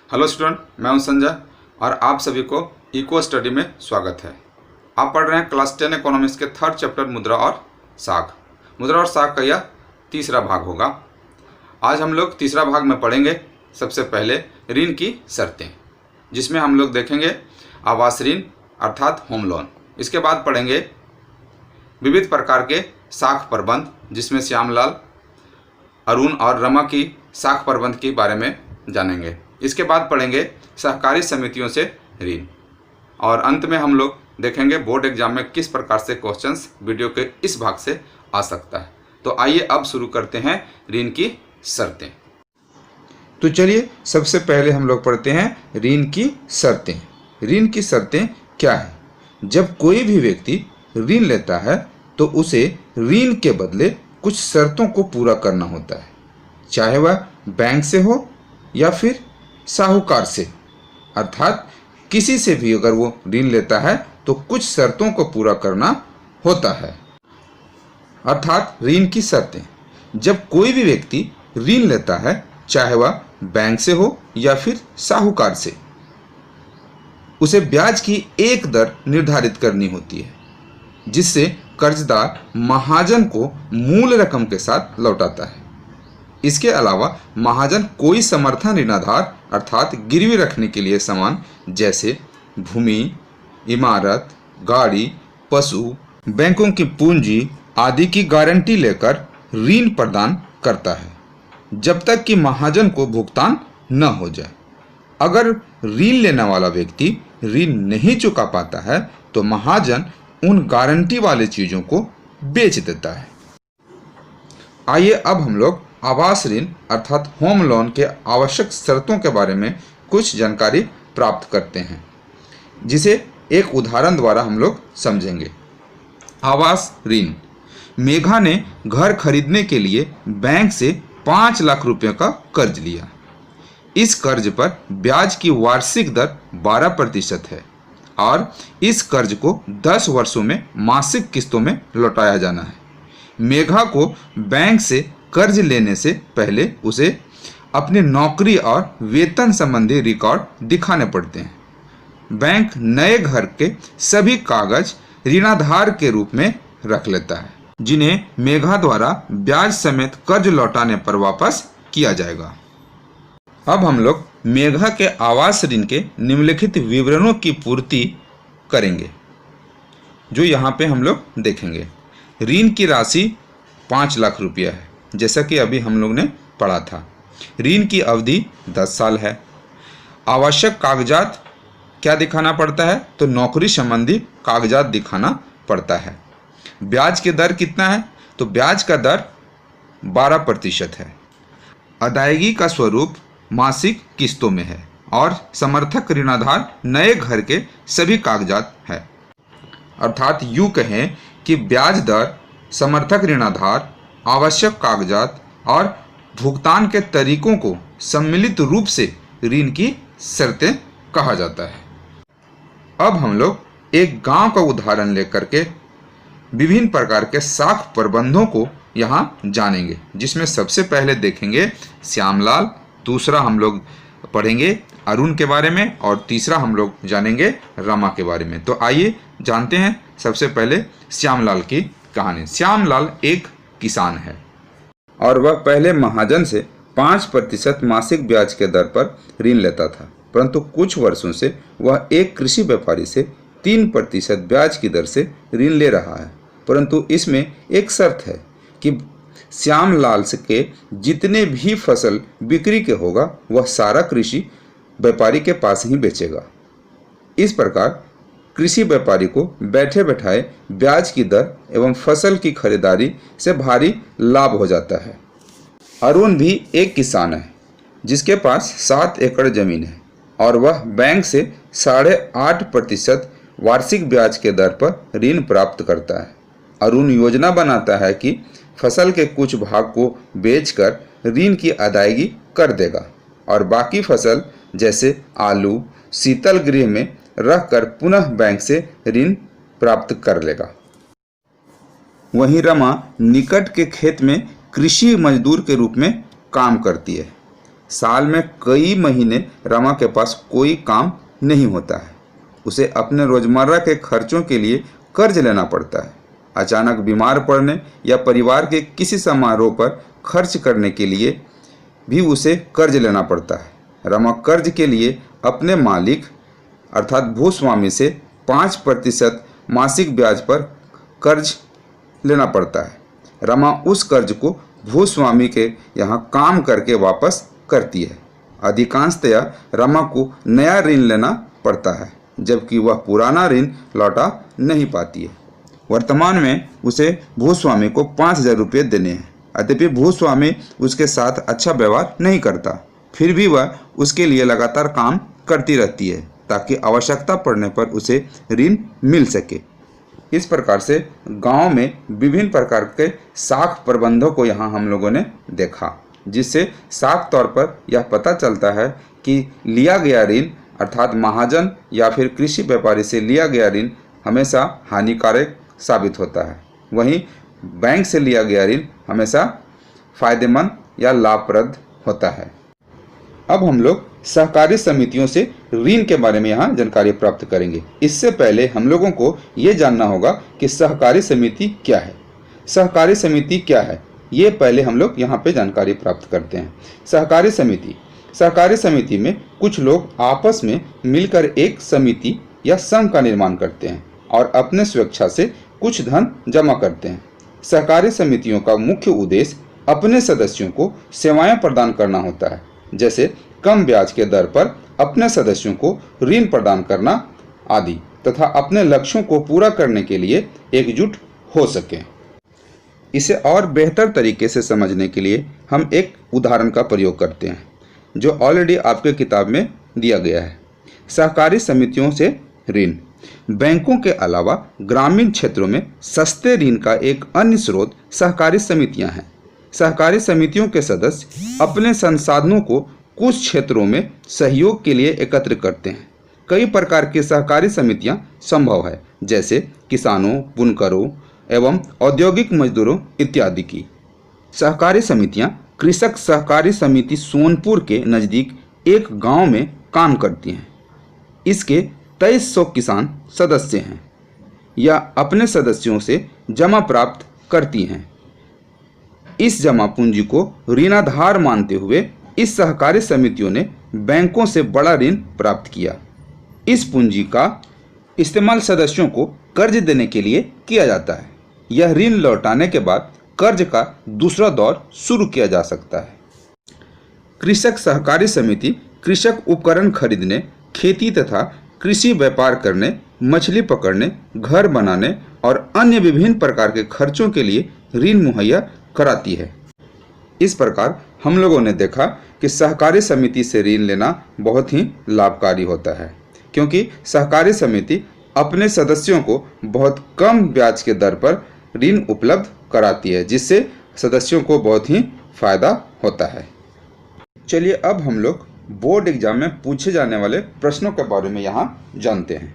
Hello student, मैं हूं संजय और आप सभी को इको स्टडी में स्वागत है। आप पढ़ रहे हैं क्लास 10 इकोनॉमिक्स के थर्ड चैप्टर मुद्रा और साख। मुद्रा और साख का यह तीसरा भाग होगा। आज हम लोग तीसरा भाग में पढ़ेंगे सबसे पहले ऋण की शर्तें, जिसमें हम लोग देखेंगे आवास ऋण अर्थात होम लोन। इसके बाद पढ़ेंगे विविध प्रकार के साख प्रबंध, जिसमें श्यामलाल, अरुण और रमा की साख प्रबंध के बारे में जानेंगे। इसके बाद पढ़ेंगे सहकारी समितियों से ऋण, और अंत में हम लोग देखेंगे बोर्ड एग्जाम में किस प्रकार से क्वेश्चंस वीडियो के इस भाग से आ सकता है। तो आइए अब शुरू करते हैं ऋण की शर्तें। तो चलिए सबसे पहले हम लोग पढ़ते हैं ऋण की शर्तें। ऋण की शर्तें क्या है? जब कोई भी व्यक्ति ऋण लेता है तो उसे ऋण के बदले कुछ शर्तों को पूरा करना होता है, चाहे वह बैंक से हो या फिर साहूकार से। अर्थात किसी से भी अगर वो ऋण लेता है तो कुछ शर्तों को पूरा करना होता है। अर्थात ऋण की शर्तें, जब कोई भी व्यक्ति ऋण लेता है, चाहे वह बैंक से हो या फिर साहूकार से, उसे ब्याज की एक दर निर्धारित करनी होती है, जिससे कर्जदार महाजन को मूल रकम के साथ लौटाता है। इसके अलावा महाजन कोई समर्थन ऋणाधार अर्थात गिरवी रखने के लिए सामान जैसे भूमि, इमारत, गाड़ी, पशु, बैंकों की पूंजी आदि की गारंटी लेकर ऋण प्रदान करता है, जब तक कि महाजन को भुगतान न हो जाए। अगर ऋण लेने वाला व्यक्ति ऋण नहीं चुका पाता है तो महाजन उन गारंटी वाले चीज़ों को बेच देता है। आइए अब हम लोग आवास ऋण अर्थात होम लोन के आवश्यक शर्तों के बारे में कुछ जानकारी प्राप्त करते हैं, जिसे एक उदाहरण द्वारा हम लोग समझेंगे। आवास ऋण, मेघा ने घर खरीदने के लिए बैंक से 5 लाख रुपए का कर्ज लिया। इस कर्ज पर ब्याज की वार्षिक दर 12% है और इस कर्ज को 10 वर्षों में मासिक किस्तों में लौटाया जाना है। मेघा को बैंक से कर्ज लेने से पहले उसे अपनी नौकरी और वेतन संबंधी रिकॉर्ड दिखाने पड़ते हैं। बैंक नए घर के सभी कागज ऋणाधार के रूप में रख लेता है, जिन्हें मेघा द्वारा ब्याज समेत कर्ज लौटाने पर वापस किया जाएगा। अब हम लोग मेघा के आवास ऋण के निम्नलिखित विवरणों की पूर्ति करेंगे, जो यहाँ पे हम लोग देखेंगे। ऋण की राशि 5 लाख रुपया है, जैसा कि अभी हम लोग ने पढ़ा था। ऋण की अवधि 10 साल है। आवश्यक कागजात क्या दिखाना पड़ता है? तो नौकरी संबंधी कागजात दिखाना पड़ता है। ब्याज की दर कितना है? तो ब्याज का दर 12% है। अदायगी का स्वरूप मासिक किस्तों में है और समर्थक ऋणाधार नए घर के सभी कागजात है। अर्थात यूँ कहें कि ब्याज दर, समर्थक ऋणाधार, आवश्यक कागजात और भुगतान के तरीकों को सम्मिलित रूप से ऋण की शर्तें कहा जाता है। अब हम लोग एक गांव का उदाहरण लेकर के विभिन्न प्रकार के साख प्रबंधों को यहाँ जानेंगे, जिसमें सबसे पहले देखेंगे श्यामलाल, दूसरा हम लोग पढ़ेंगे अरुण के बारे में और तीसरा हम लोग जानेंगे रमा के बारे में। तो आइए जानते हैं सबसे पहले श्यामलाल की कहानी। श्यामलाल एक किसान है और वह पहले महाजन से 5% मासिक ब्याज के दर पर ऋण लेता था, परंतु कुछ वर्षों से वह एक कृषि व्यापारी से 3% ब्याज की दर से ऋण ले रहा है। परंतु इसमें एक शर्त है कि श्यामलाल के जितने भी फसल बिक्री के होगा वह सारा कृषि व्यापारी के पास ही बेचेगा। इस प्रकार कृषि व्यापारी को बैठे बैठाए ब्याज की दर एवं फसल की खरीदारी से भारी लाभ हो जाता है। अरुण भी एक किसान है जिसके पास 7 एकड़ जमीन है और वह बैंक से 8.5% वार्षिक ब्याज के दर पर ऋण प्राप्त करता है। अरुण योजना बनाता है कि फसल के कुछ भाग को बेचकर ऋण की अदायगी कर देगा और बाकी फसल जैसे आलू शीतल गृह में रखकर पुनः बैंक से ऋण प्राप्त कर लेगा। वहीं रमा निकट के खेत में कृषि मजदूर के रूप में काम करती है। साल में कई महीने रमा के पास कोई काम नहीं होता है। उसे अपने रोजमर्रा के खर्चों के लिए कर्ज लेना पड़ता है। अचानक बीमार पड़ने या परिवार के किसी समारोह पर खर्च करने के लिए भी उसे कर्ज लेना पड़ता है। रमा कर्ज के लिए अपने मालिक अर्थात भूस्वामी से 5% मासिक ब्याज पर कर्ज लेना पड़ता है। रमा उस कर्ज को भूस्वामी के यहाँ काम करके वापस करती है। अधिकांशतया रमा को नया ऋण लेना पड़ता है, जबकि वह पुराना ऋण लौटा नहीं पाती है। वर्तमान में उसे भूस्वामी को 5,000 रुपये देने हैं। यद्यपि भूस्वामी उसके साथ अच्छा व्यवहार नहीं करता, फिर भी वह उसके लिए लगातार काम करती रहती है ताकि आवश्यकता पड़ने पर उसे ऋण मिल सके। इस प्रकार से गांव में विभिन्न प्रकार के साख प्रबंधों को यहाँ हम लोगों ने देखा, जिससे साफ तौर पर यह पता चलता है कि लिया गया ऋण अर्थात महाजन या फिर कृषि व्यापारी से लिया गया ऋण हमेशा हानिकारक साबित होता है, वहीं बैंक से लिया गया ऋण हमेशा फायदेमंद या लाभप्रद होता है। अब हम लोग सहकारी समितियों से ऋण के बारे में यहाँ जानकारी प्राप्त करेंगे। इससे पहले हम लोगों को ये जानना होगा कि सहकारी समिति क्या है। सहकारी समिति क्या है ये पहले हम लोग यहाँ पे जानकारी प्राप्त करते हैं। सहकारी समिति में कुछ लोग आपस में मिलकर एक समिति या संघ का निर्माण करते हैं और अपने स्वेच्छा से कुछ धन जमा करते हैं। सहकारी समितियों का मुख्य उद्देश्य अपने सदस्यों को सेवाएं प्रदान करना होता है, जैसे कम ब्याज के दर पर अपने सदस्यों को ऋण प्रदान करना आदि, तथा अपने लक्ष्यों को पूरा करने के लिए एकजुट हो सकें। इसे और बेहतर तरीके से समझने के लिए हम एक उदाहरण का प्रयोग करते हैं जो ऑलरेडी आपके किताब में दिया गया है। सहकारी समितियों से ऋण। बैंकों के अलावा ग्रामीण क्षेत्रों में सस्ते ऋण का एक अन्य स्रोत सहकारी समितियां हैं। सहकारी समितियों के सदस्य अपने संसाधनों को कुछ क्षेत्रों में सहयोग के लिए एकत्र करते हैं। कई प्रकार की सहकारी समितियां संभव है, जैसे किसानों, बुनकरों एवं औद्योगिक मजदूरों इत्यादि की। सहकारी समितियां कृषक सहकारी समिति सोनपुर के नज़दीक एक गांव में काम करती हैं। इसके 2300 किसान सदस्य हैं या अपने सदस्यों से जमा प्राप्त करती हैं। इस जमा पूंजी को ऋणाधार मानते हुए इस सहकारी समितियों ने बैंकों से बड़ा ऋण प्राप्त किया। इस पूंजी का इस्तेमाल सदस्यों को कर्ज देने के लिए किया जाता है। यह ऋण लौटाने के बाद कर्ज का दूसरा दौर शुरू किया जा सकता है। कृषक सहकारी समिति कृषक उपकरण खरीदने, खेती तथा कृषि व्यापार करने, मछली पकड़ने, घर बनाने और अन्य विभिन्न प्रकार के खर्चों के लिए ऋण मुहैया कराती है। इस प्रकार हम लोगों ने देखा कि सहकारी समिति से ऋण लेना बहुत ही लाभकारी होता है, क्योंकि सहकारी समिति अपने सदस्यों को बहुत कम ब्याज के दर पर ऋण उपलब्ध कराती है, जिससे सदस्यों को बहुत ही फायदा होता है। चलिए अब हम लोग बोर्ड एग्जाम में पूछे जाने वाले प्रश्नों के बारे में यहाँ जानते हैं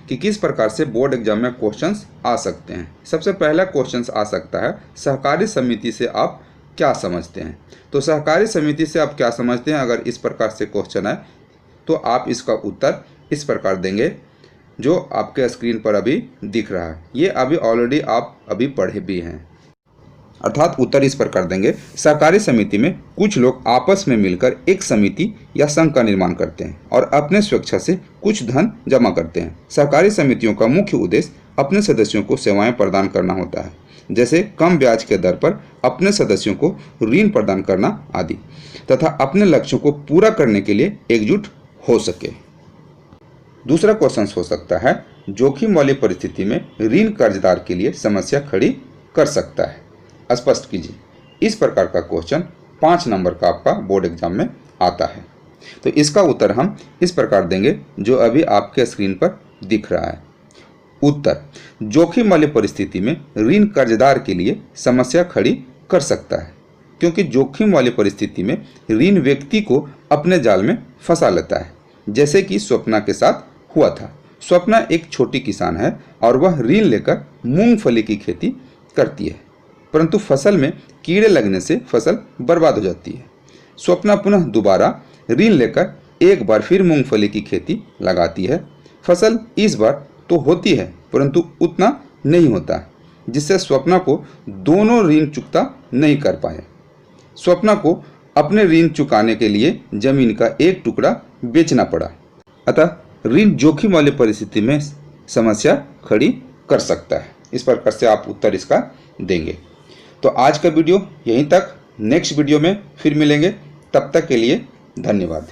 कि किस प्रकार से बोर्ड एग्जाम में क्वेश्चंस आ सकते हैं। सबसे पहला क्वेश्चंस आ सकता है, सहकारी समिति से आप क्या समझते हैं। तो सहकारी समिति से आप क्या समझते हैं, अगर इस प्रकार से क्वेश्चन है तो आप इसका उत्तर इस प्रकार देंगे जो आपके स्क्रीन पर अभी दिख रहा है। ये अभी ऑलरेडी आप अभी पढ़े भी हैं, अर्थात उत्तर इस प्रकार देंगे। सहकारी समिति में कुछ लोग आपस में मिलकर एक समिति या संघ का निर्माण करते हैं और अपने स्वेच्छा से कुछ धन जमा करते हैं। सहकारी समितियों का मुख्य उद्देश्य अपने सदस्यों को सेवाएं प्रदान करना होता है, जैसे कम ब्याज के दर पर अपने सदस्यों को ऋण प्रदान करना आदि, तथा अपने लक्ष्यों को पूरा करने के लिए एकजुट हो सके। दूसरा क्वेश्चन हो सकता है, जोखिम वाली परिस्थिति में ऋण कर्जदार के लिए समस्या खड़ी कर सकता है, स्पष्ट कीजिए। इस प्रकार का क्वेश्चन 5 नंबर का आपका बोर्ड एग्जाम में आता है। तो इसका उत्तर हम इस प्रकार देंगे जो अभी आपके स्क्रीन पर दिख रहा है। उत्तर, जोखिम वाली परिस्थिति में ऋण कर्जदार के लिए समस्या खड़ी कर सकता है, क्योंकि जोखिम वाली परिस्थिति में ऋण व्यक्ति को अपने जाल में फंसा लेता है, जैसे कि स्वप्ना के साथ हुआ था। स्वप्ना एक छोटी किसान है और वह ऋण लेकर मूंगफली की खेती करती है, परंतु फसल में कीड़े लगने से फसल बर्बाद हो जाती है। स्वप्ना पुनः दोबारा ऋण लेकर एक बार फिर मूंगफली की खेती लगाती है। फसल इस बार तो होती है परंतु उतना नहीं होता, जिससे स्वप्ना को दोनों ऋण चुकता नहीं कर पाए। स्वप्ना को अपने ऋण चुकाने के लिए जमीन का एक टुकड़ा बेचना पड़ा। अतः ऋण जोखिम वाली परिस्थिति में समस्या खड़ी कर सकता है। इस प्रकार से आप उत्तर इसका देंगे। तो आज का वीडियो यहीं तक, नेक्स्ट वीडियो में फिर मिलेंगे। तब तक के लिए धन्यवाद।